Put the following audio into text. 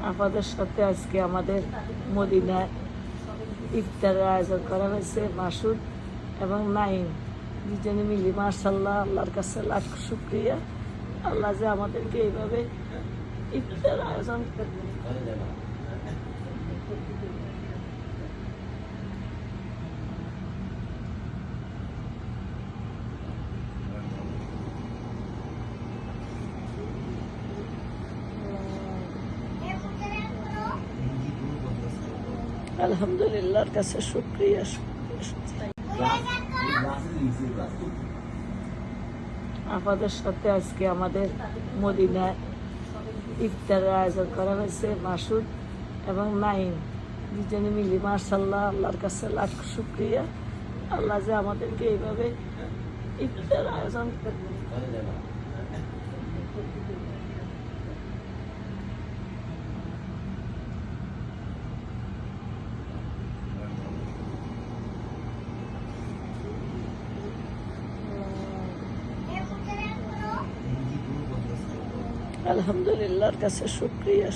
আপনাদের সাথে আজকে আমাদের মদিনায় ইফতারের আয়োজন করা হয়েছে। মাসুদ এবং নাইম দুজনে মিলে, মাশাআল্লাহ, আল্লাহর কাছে লাখ শুকরিয়া। আল্লাহ যে আমাদেরকে এইভাবে ইফতার আয়োজন করে। আলহামদুলিল্লাহর কাছে শুকরিয়া। আপনাদের সাথে আজকে আমাদের মদিনায় ইফতারের আয়োজন করা হয়েছে। মাসুদ এবং নাইম দুজনে মিলে, মাশাআল্লাহ, আল্লাহর কাছে লাখ শুকরিয়া। আল্লাহ যে আমাদেরকে এইভাবে ইফতার আয়োজন করে। আলহামদুলিল্লাহর কাছে শুকরিয়া।